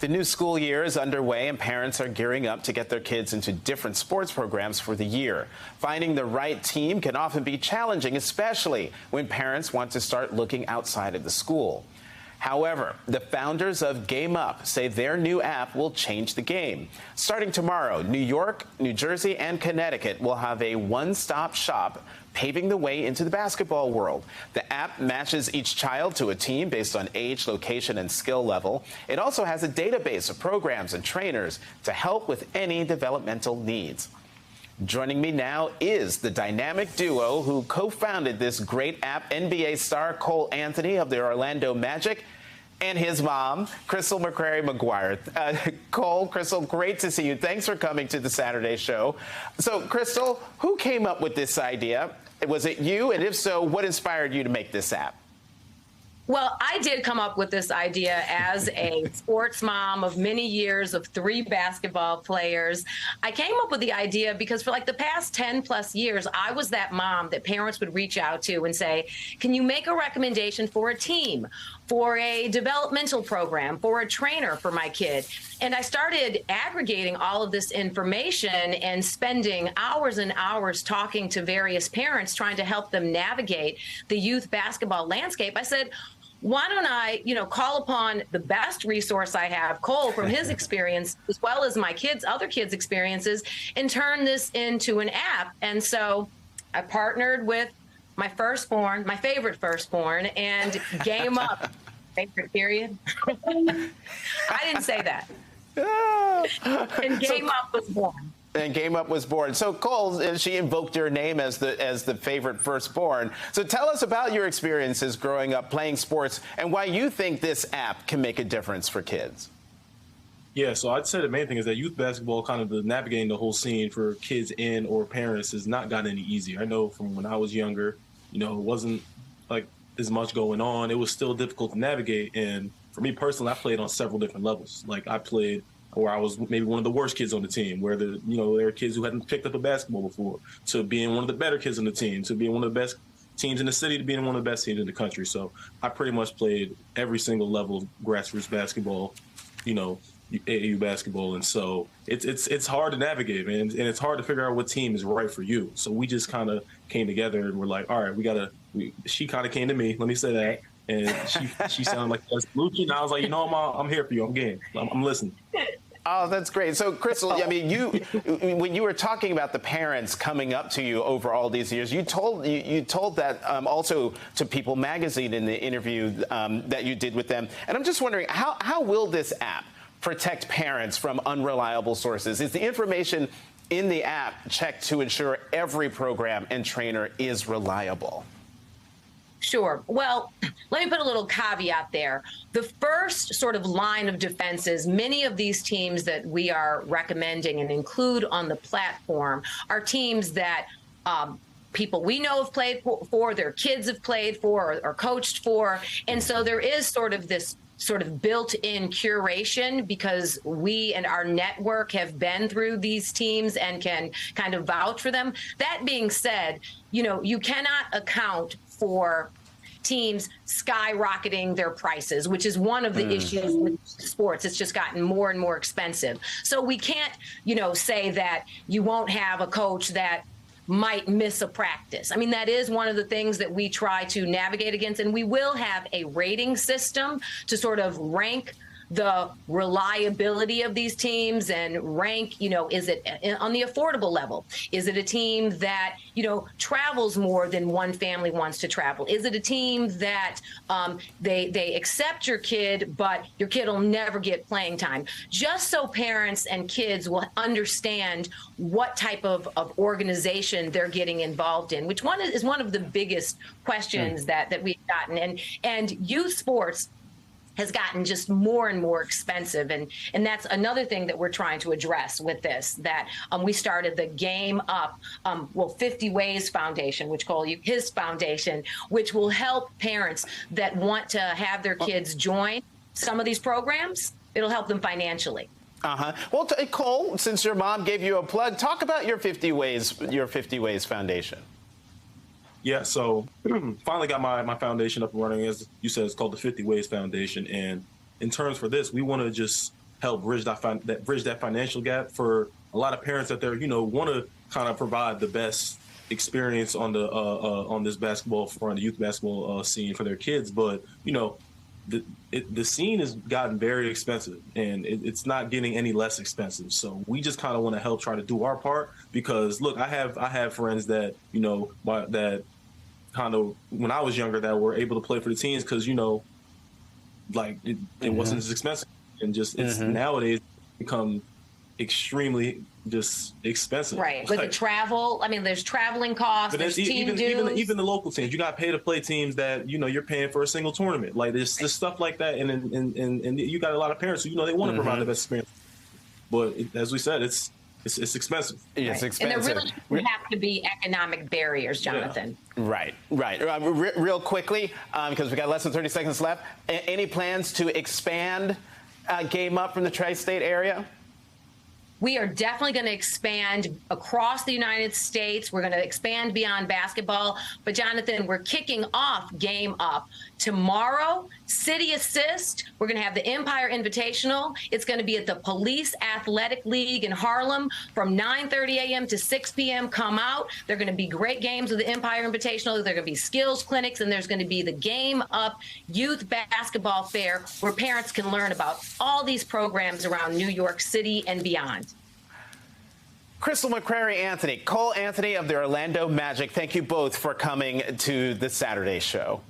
The new school year is underway and parents are gearing up to get their kids into different sports programs for the year. Finding the right team can often be challenging, especially when parents want to start looking outside of the school. However, the founders of Game Up say their new app will change the game. Starting tomorrow, New York, New Jersey, and Connecticut will have a one-stop shop paving the way into the basketball world. The app matches each child to a team based on age, location, and skill level. It also has a database of programs and trainers to help with any developmental needs. Joining me now is the dynamic duo who co-founded this great app, NBA star Cole Anthony of the Orlando Magic and his mom, Crystal McCrary-McGuire. Cole, Crystal, great to see you. Thanks for coming to the Saturday show. So, Crystal, who came up with this idea? Was it you? And if so, what inspired you to make this app? Well, I did come up with this idea as a sports mom of many years of 3 basketball players. I came up with the idea because for like the past 10 plus years, I was that mom that parents would reach out to and say, can you make a recommendation for a team, for a developmental program, for a trainer for my kid? And I started aggregating all of this information and spending hours and hours talking to various parents, trying to help them navigate the youth basketball landscape. I said, why don't I, call upon the best resource I have, Cole, from his experience, as well as my other kids' experiences, and turn this into an app. And so I partnered with my favorite firstborn, and Game Up. Favorite period? I didn't say that. And Game Up was born. And Game Up was born. So, Cole, she invoked your name as the favorite firstborn. So tell us about your experiences growing up playing sports and why you think this app can make a difference for kids. Yeah, so I'd say the main thing is that youth basketball, kind of navigating the whole scene for kids and or parents, has not gotten any easier. I know from when I was younger, it wasn't like as much going on. It was still difficult to navigate. And for me personally, I played on several different levels. Like I played where I was maybe one of the worst kids on the team, where there were kids who hadn't picked up a basketball before, to being one of the better kids on the team, to being one of the best teams in the city, to being one of the best teams in the country. So I pretty much played every single level of grassroots basketball, AAU basketball. And so it's hard to navigate, man. And it's hard to figure out what team is right for you. So we just kind of came together and we're like, all right, she kind of came to me, let me say that. And she sounded like a solution. I was like, I'm here for you. I'm game. I'm listening. Oh, that's great. So, Crystal, I mean, when you were talking about the parents coming up to you over all these years, you told that also to People Magazine in the interview that you did with them. And I'm just wondering, how will this app protect parents from unreliable sources? Is the information in the app checked to ensure every program and trainer is reliable? Sure. Well, let me put a little caveat there. The first sort of line of defense is many of these teams that we are recommending and include on the platform are teams that people we know have played for, their kids have played for or coached for. And so there is sort of this sort of built-in curation because we and our network have been through these teams and can kind of vouch for them. That being said, you cannot account for teams skyrocketing their prices, which is one of the issues with sports. It's just gotten more and more expensive. So we can't, say that you won't have a coach that might miss a practice. I mean, that is one of the things that we try to navigate against. And we will have a rating system to sort of rank the reliability of these teams and rank, is it on the affordable level? Is it a team that, travels more than one family wants to travel? Is it a team that they accept your kid, but your kid will never get playing time? Just so parents and kids will understand what type of organization they're getting involved in, which is one of the biggest questions that we've gotten. And youth sports has gotten just more and more expensive. And that's another thing that we're trying to address with this, that we started the Game Up, 50 Ways Foundation, which Cole, his foundation, which will help parents that want to have their kids join some of these programs. It'll help them financially. Well, Cole, since your mom gave you a plug, talk about your 50 Ways Foundation. Yeah, so finally got my foundation up and running. As you said, it's called the 50 Ways Foundation. And in terms for this, we want to just help bridge that financial gap for a lot of parents that they're, want to kind of provide the best experience on the on this basketball front, the youth basketball scene for their kids. But the scene has gotten very expensive, and it's not getting any less expensive. So we just kind of want to help try to do our part, because look, I have friends that that kind of, when I was younger, that were able to play for the teams because it wasn't as expensive, and just it's nowadays become extremely just expensive. Right. With the travel, I mean, there's traveling costs, there's team dues. Even the local teams, you got to pay to play teams that, you're paying for a single tournament. Like there's stuff like that. And you got a lot of parents who, they want to provide the best experience. But as we said, it's expensive. It's expensive. And there really have to be economic barriers, Jonathan. Yeah. Right. Real quickly, because we got less than 30 seconds left. Any plans to expand Game Up from the tri-state area? We are definitely going to expand across the United States. We're going to expand beyond basketball. But, Jonathan, we're kicking off Game Up tomorrow. City Assist. We're going to have the Empire Invitational. It's going to be at the Police Athletic League in Harlem from 9:30 a.m. to 6 p.m. Come out. There are going to be great games with the Empire Invitational. There are going to be skills clinics, and there's going to be the Game Up Youth Basketball Fair, where parents can learn about all these programs around New York City and beyond. Crystal McCrary-Anthony, Cole Anthony of the Orlando Magic, thank you both for coming to the Saturday show.